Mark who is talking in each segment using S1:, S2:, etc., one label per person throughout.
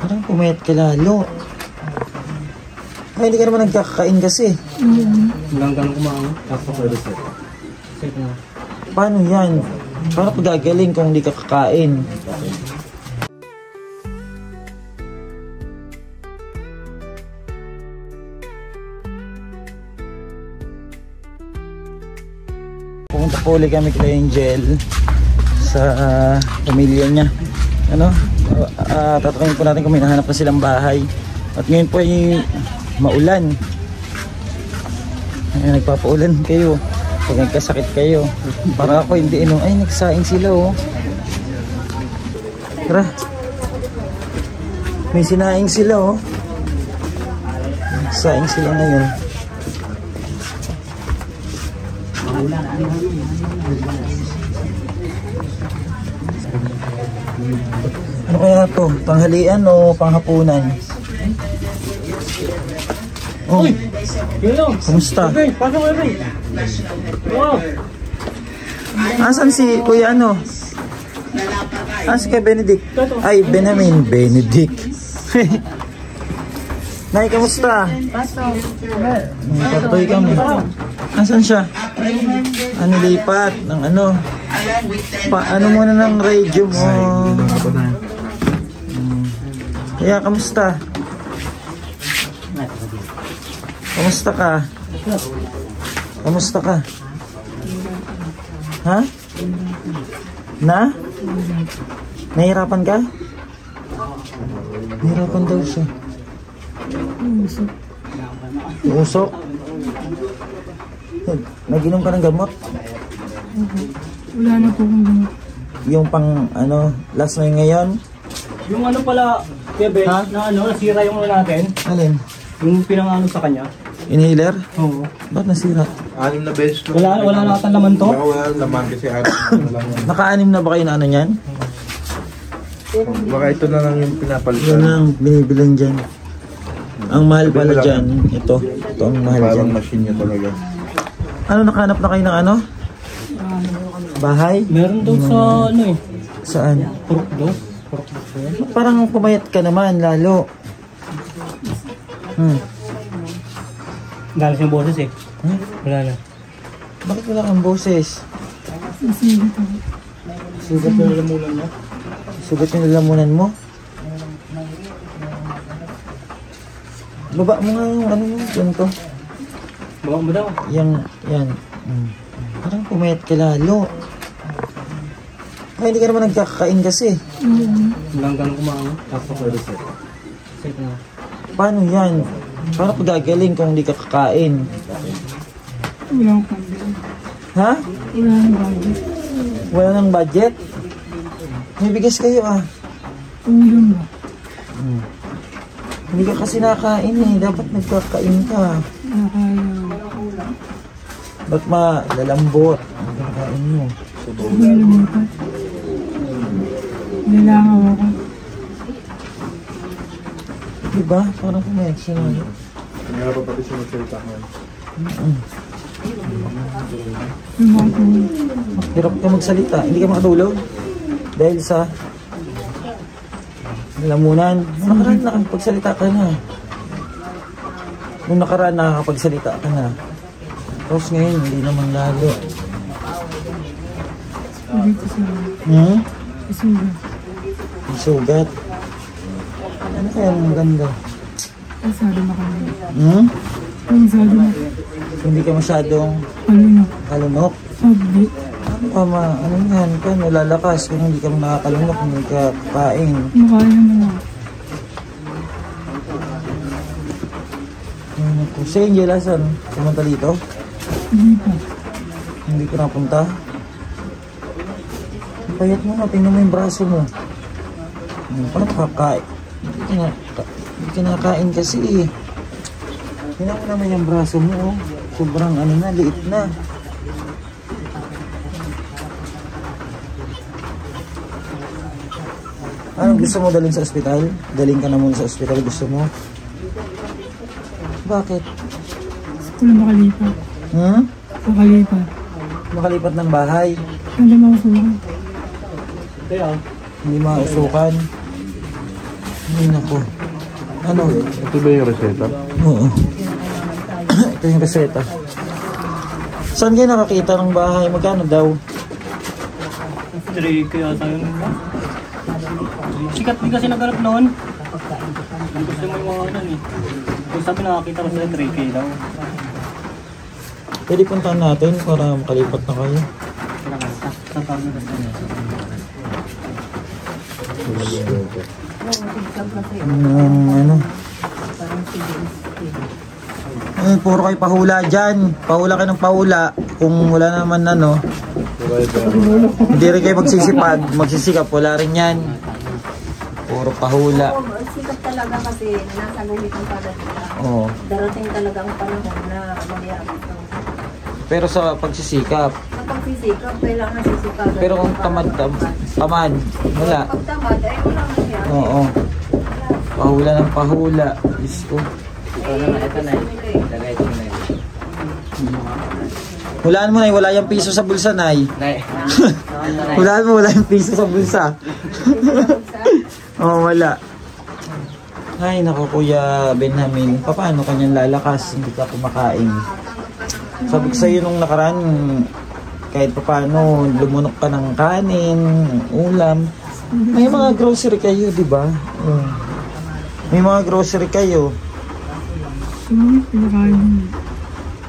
S1: Parang pumayat ka lalo. Ay, hindi ka naman nagkakain kasi.
S2: Walang ganun kumain. Tapos ako reset. Set na.
S1: Paano yan? Paano pagagaling kung hindi ka kakain? Pumunta po ulit kami kay Angel sa pamilya niya. Ano? Tatanungin po natin kung may nahanap na silang bahay. At ngayon po ay maulan. Ay, nagpapaulan kayo. Pag nagkasakit kayo. Para ako hindi ay nagsaing sila oh. Tara. May sinaing sila oh. Nagsaing sila ngayon. Ano kaya to? Tanghalian o panghapunan? Oh, kumusta? Asan si Kuya ano? Asan si Kuya Benedict? Ay, Benedict. Nay, kamusta? Patuloy kami. Asan siya? Ano lipat? Ng ano? Ano muna ng radio mo? Kaya, kamusta? Kamusta ka? Kamusta ka? Ha? Na? Nahihirapan ka? Nahihirapan daw siya. Usok? Nag-inom ka ng gamot?
S3: Wala na po kong gamot.
S1: Yung pang ano, last na yung ngayon?
S2: Yung ano pala, Kebe, na ano, nasira yung ano natin.
S1: Alin?
S2: Yung pinangano sa kanya.
S1: Inhaler?
S2: Oo.
S1: Ba't nasira?
S4: 6 na beses.
S2: Wala na ata laman to?
S4: Wala na laman kasi 6 na lang.
S1: Naka-anim na ba kayo na ano yan?
S4: Baka ito na lang yung pinapalitan.
S1: Yun ang binibilang dyan. Ang mahal pala dyan. Ito ang mahal dyan.
S4: Parang machine niya talaga.
S1: Ano, nakahanap na kayo ng ano? Bahay?
S2: Meron daw sa ano eh.
S1: Saan?
S2: Purok daw.
S1: Parang pumayat ka naman lalo.
S2: Galas yung boses eh. Wala na.
S1: Bakit wala kang boses?
S2: Sugat na lalamunan niya.
S1: Sugat yung lalamunan mo? Baba mo nga yung ano mo. Yan to.
S2: Baba mo daw.
S1: Yan. Parang pumayat ka lalo. Ay, hindi ka naman nagkakain kasi.
S2: Walang ganun kumain. Tapos ako reset. Set na.
S1: Paano yan? Paano pagagaling kung hindi ka kakain?
S3: Wala akong pambili.
S1: Ha?
S3: Wala nang budget.
S1: Wala nang budget? May bigas kayo ah.
S3: Ulam ba?
S1: Hindi ka kasi nakain eh. Dapat nagkakain ka.
S3: Nakaya.
S1: Ba't malalambot? Ang kakain mo.
S3: Nalimutan. Nilangaw ako.
S1: Diba? Parang pumayat siya na.
S4: Meron pati siya magsalita ngayon.
S1: Hirap ka magsalita. Hindi ka makatulog. Dahil sa lamunan. Nung nakaraan nakapagsalita ka na. Nung nakaraan nakakapagsalita ka na. Tapos ngayon hindi naman lalo.
S3: Dito sa isugat.
S1: Sugat. Ano kaya ang ganda?
S3: Asado na kami. Asado na.
S1: Hindi ka masyadong kalunok.
S3: Sabdi.
S1: Ano yan ka, nalalakas kung hindi ka nakakalunok, hindi ka kakain.
S3: Makaya naman.
S1: Si Angel, asan? Pumunta dito?
S3: Hindi pa.
S1: Hindi ko napunta? Payat mo na, tingnan mo yung braso mo. Paano kakain? Hindi kinakain kasi eh. Tingnan mo naman yung braso mo oh. Sobrang ano na, liit na. Anong gusto mo dalhin sa ospital? Dalhin ka na muna sa ospital, gusto mo? Bakit?
S3: Gusto ko lang makalipat. Makalipat.
S1: Makalipat ng bahay?
S3: Hindi mausukan.
S1: Hindi mausukan. Ay, naku. Ano?
S4: Ito ba yung reseta?
S1: Oo. Ito yung reseta. Saan kayo nakakita ng bahay? Magkano daw?
S2: 3K yata yun ba? Sikat din kasi nagharap noon. Gusto mo yung mga ano eh. Kung sabi nakakita ko sila 3K daw.
S1: Pwede puntahan natin para makalipat na kayo.
S2: Sa kami kasi niya.
S1: Ano? Ay, puro kayo pahula dyan. Pahula kayo ng pahula. Kung wala naman ano, hindi rin kayo magsisikap. Wala rin yan. Puro pahula.
S5: Sikap talaga kasi nasa guhitan para sila.
S1: Oo.
S5: Darating talaga ang panahon na magyabot ka.
S1: Pero sa pagsisikap.
S5: Kapag sisikap, kailangan sisipagan.
S1: Pero kung tamad, wala.
S5: Pag tamad, ay wala mangyari.
S1: Oo. Pahula ng pahula. Diyos ko.
S2: Ito na. Lagay ito na.
S1: Hulaan mo na, wala yung piso sa bulsa, Nay. Hulaan mo, wala yung piso sa bulsa. Oo, wala. Ay, naku, Kuya Benjamin. Paano kanyang lalakas? Hindi ka kumakain. Sabi ko sa'yo nung nakaraan, kahit paano, lumunok ka ng kanin, ulam. May mga grocery kayo, di ba? May mga grocery kayo.
S3: Pinakain.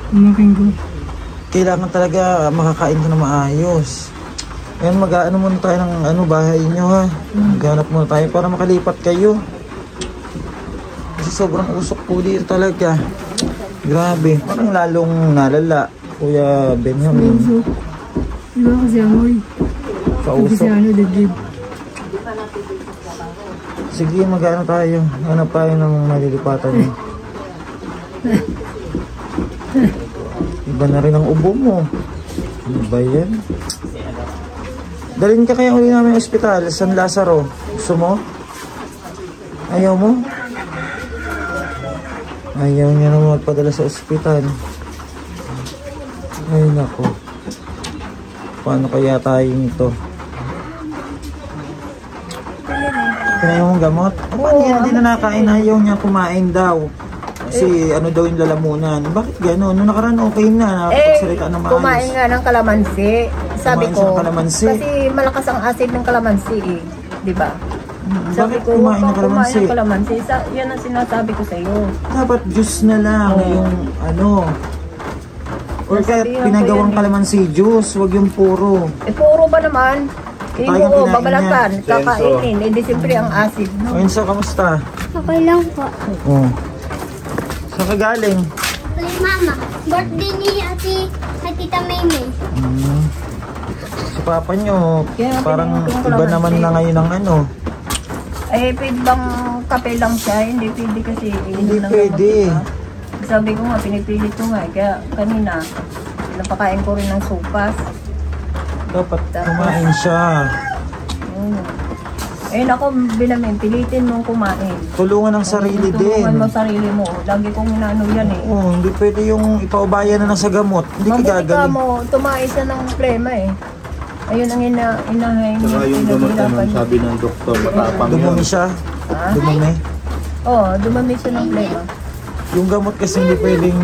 S3: Umaking ko.
S1: Kailangan talaga makakain ka na maayos. Ngayon mag-ano muna tayo ng bahay nyo ha. Maghanap muna tayo para makalipat kayo. Kasi sobrang usok po dito talaga. Grabe. Parang lalong nalala, Kuya Benjamin.
S3: Iba kasi amoy. Kasi
S1: Kausok.
S3: dibdib.
S1: Sige, mag-ano tayo. Hanap tayo ng malilipatan nyo. Iba na rin ang ubo mo. Ano ba yan? Dalhin ka kaya uli namin ospital, San Lazaro. Gusto mo? Ayaw mo? Ayaw niya naman magpadala sa ospital. Ay nako. Paano kaya tayo nito? Kaya mong gamot? Paano yan? Hindi na nakain. Ayaw niya kumain daw. Kasi ano daw yung lalamunan. Bakit gano'n? Noong nakaraan okay na. Nakapagsalita na maayos.
S5: Kumain nga ng kalamansi. Sabi
S1: Kumain
S5: ko,
S1: siya ng kalamansi.
S5: kasi malakas ang acid ng kalamansi eh. Di ba? Sabi
S1: Bakit
S5: ko,
S1: kumain ng
S5: huwag kang
S1: kalamansi?
S5: kumain ng kalamansi. Yan ang sinasabi ko sa iyo.
S1: Dapat juice na lang. Yung ano. Or kaya
S5: Nasabihan ko
S1: pinagawang
S5: yan eh.
S1: kalamansi juice. Wag yung puro.
S5: Eh, puro ba naman?
S1: Tayo
S5: Oo,
S1: kinain
S5: babalatan,
S1: niya.
S5: kakainin. Eh, di siyempre ang acid. No?
S1: Ayun sa kamusta?
S6: Okay lang po.
S1: Oh. Saan ka galing?
S6: Kay mama, birthday ni Tita Maymay.
S1: Sa papa nyo.
S5: Kaya
S1: Parang
S5: pinag-
S1: iba naman na ngayon ang ano.
S5: Eh, pwede bang kape lang siya? Hindi pwede kasi.
S1: Hindi
S5: lang
S1: pwede.
S5: naman, diba? Sabi ko nga, pinipilit ko nga. Kaya kanina, napakain ko rin ng sopas.
S1: Dapat kumain siya.
S5: Eh, nako, Benjamin, pilitin mong kumain.
S1: Tulungan ng sarili din.
S5: Tulungan mo sarili mo. Lagi kong inaano yan eh.
S1: Oh, hindi pwede yung ipaubayan na lang sa gamot. Hindi ka
S5: Mabuti ka
S1: gagaling.
S5: mo, tumais na ng problema eh. Ayun ang inahin niya.
S4: Saka yung gamot
S5: pinaghirapan
S4: naman,
S5: niya.
S4: sabi ng doktor, matapang yun.
S1: Dumumi siya.
S5: Ha?
S1: Dumumi.
S5: Oo, dumami siya ng problema.
S1: Yung gamot kasi hindi pwedeng...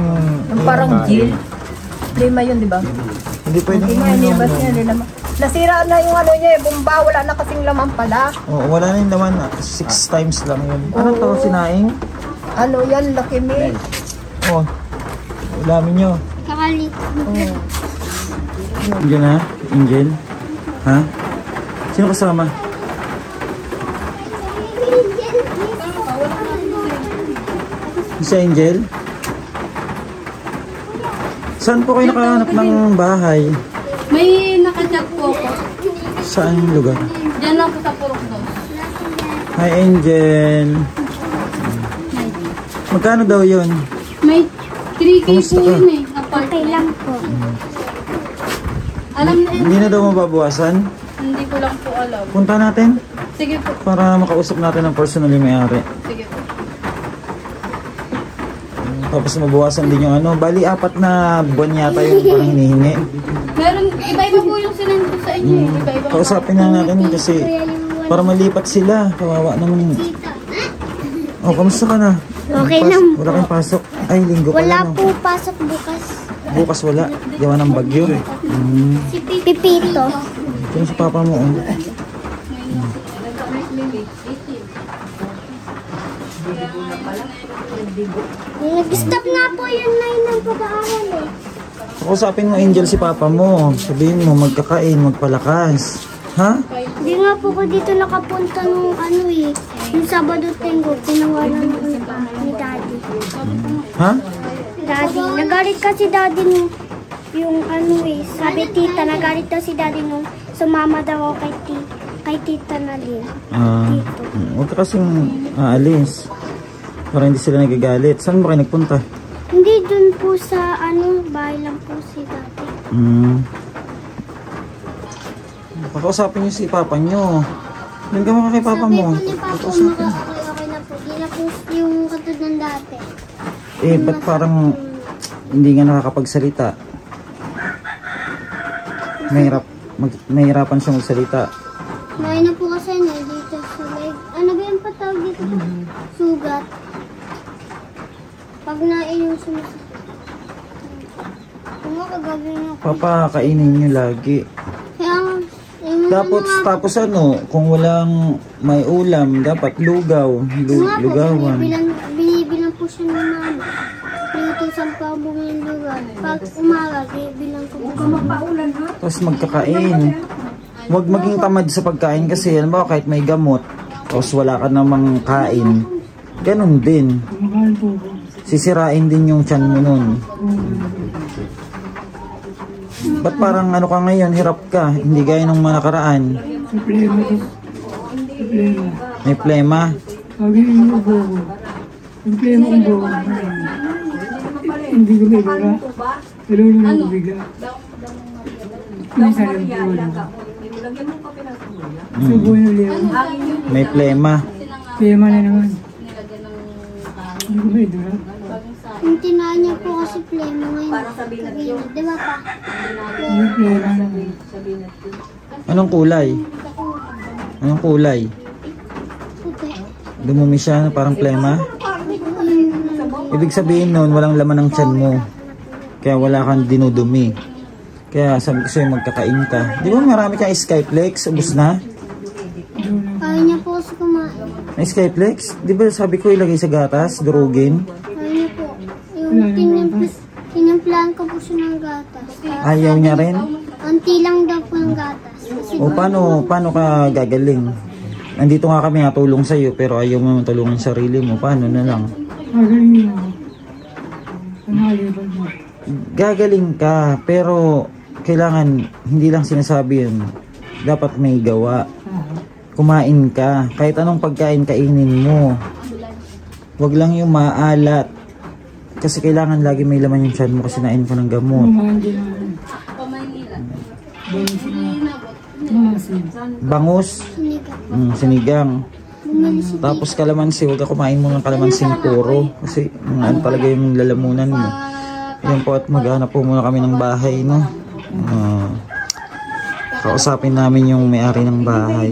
S5: Yung parang gel. Problema yun, di ba?
S1: Hindi pwedeng
S5: Hindi nga,
S1: inom.
S5: nilabas niya, nilaman. Nasira na yung ano niya eh, bumba, wala na kasing laman pala.
S1: Oh, wala na yung laman. 6 times lang yun. Ano to, sinaing?
S5: Ano yan, Lucky Me.
S1: Oh, ulamin nyo.
S6: Kakalit.
S1: Angel na? Angel? Ha? Sino kasama? Si Angel? Saan po kayo nakahanap ng bahay?
S6: May nakachat po ako.
S1: Saan yung lugar?
S6: Diyan lang po sa Purok Dos.
S1: Hi Angel. Magkano daw yun?
S6: May 3K
S1: Kumusta
S6: po
S1: ka?
S6: yun eh. Okay lang po. Alam na yun.
S1: Hindi na daw mababawasan?
S6: Hindi ko lang po alam.
S1: Punta natin
S6: Sige po.
S1: para makausap natin ang personally may-ari.
S6: Sige po.
S1: Tapos mabawasan din yung ano. Bali, 4 na buwan yata yung parang hinihingi.
S6: Meron, iba-iba po yung sinend ko sa inyo eh. Iba-iba.
S1: Kausapin na natin kasi para malipat sila. Kawawa naman. Oh, kamusta ka na?
S6: Okay lang
S1: Wala kang pasok. Ay, linggo
S6: Wala
S1: pala, no?
S6: po pasok bukas.
S1: Bukas wala. Gawa ng bagyo.
S6: Si Pipito.
S1: Ito yung si papa mo, oh.
S6: Nag-stop nga po yun na yun ang pag-aaral eh.
S1: Kausapin mo, Angel, si papa mo. Sabihin mo, magkakain, magpalakas. Ha?
S6: Hindi nga po ko dito nakapunta nung ano eh. Yung Sabado Linggo, pinawalan ko ni Daddy.
S1: Ha?
S6: Daddy, nagalit kasi Daddy nung yung ano eh. Sabi tita, nagalit daw si Daddy nung sumama daw ako kay tita Nalin. Dito.
S1: Huwag ka kasing aalis. Para hindi sila nagagalit. Saan mo kayo nagpunta?
S6: Hindi dun po sa ano, bahay lang po si Daddy.
S1: Pakausapin niyo si papa niyo. Doon ka maka kay papa
S6: Sabi
S1: mo.
S6: po ni Papa, okay na po. Hindi na po yung katulad ng dati.
S1: Eh, ba't parang hindi nga nakakapagsalita? Mahirapan siya magsalita.
S6: May na po kasi na dito sa leg. Ano ba yung patawag dito? Sugat. Pag nainom sumasakit. Kung kagagawin ako.
S1: Papa, kainin niyo lagi.
S6: Kaya nga,
S1: Tapos ano, kung walang may ulam, dapat lugaw. Lugawan.
S6: Binibilang po siya ng mama. Pinutusan pa bumili ng lugaw. Pag umaga, binibilang ko po.
S1: Tapos magkakain. Huwag maging tamad sa pagkain kasi, alam mo, kahit may gamot, tapos wala ka namang kain, ganun din.
S3: Kumakain po ako.
S1: Sisirain din yung tiyan mo nun. Ba't parang ano ka ngayon, hirap ka, hindi gaya ng mga nakaraan?
S3: Problema ko. Problema.
S1: May plema.
S3: Sabi yung ubo ko. Problema kong buo. Hindi ko may baga. Pero naman ko biga. Minsan yung buo lang. Subo yung liyaw.
S1: May plema.
S3: Problema na naman. Hindi ko may dura.
S6: Yung tinahan niya po kasi plema ngayon. Di ba pa?
S3: Hindi problema naman.
S1: Anong kulay? Anong kulay?
S6: Puti.
S1: Dumumi siya, parang plema? Ibig sabihin nun, walang laman ng tiyan mo. Kaya wala kang dinudumi. Kaya sabi ko sa'yo, magkakain ka. Di ba marami kang Skyflex? Ubus na?
S6: Kaya niya po kasi kumain.
S1: May Skyflex? Di ba sabi ko ilagay sa gatas, durugin?
S6: Kaya niya po. Yung tinimplahan ko po siya ng gatas.
S1: Ayaw niya rin?
S6: Unti lang daw po ng gatas. Kasi
S1: O paano ka gagaling? Nandito nga kami tulong sa'yo pero ayaw mo naman tulungan yung sarili mo. Paano na lang?
S3: Magaling yun ako. Panaliban mo.
S1: Gagaling ka pero kailangan hindi lang sinasabi yun. Dapat may gawa. Kumain ka. Kahit anong pagkain kainin mo. Huwag lang yung maalat. Kasi kailangan lagi may laman yung tiyan mo kasi nain ko ng gamot.
S3: Kumain din ako. Masin.
S1: Bangus,
S6: sinigang.
S1: sinigang.
S6: Bumili si
S1: Tapos kalamansi, huwag ka kumain mo ng kalamansing puro. Kasi ano talaga yung lalamunan mo. Yan po at maghanap po muna kami ng bahay, no? Kausapin namin yung may-ari ng bahay.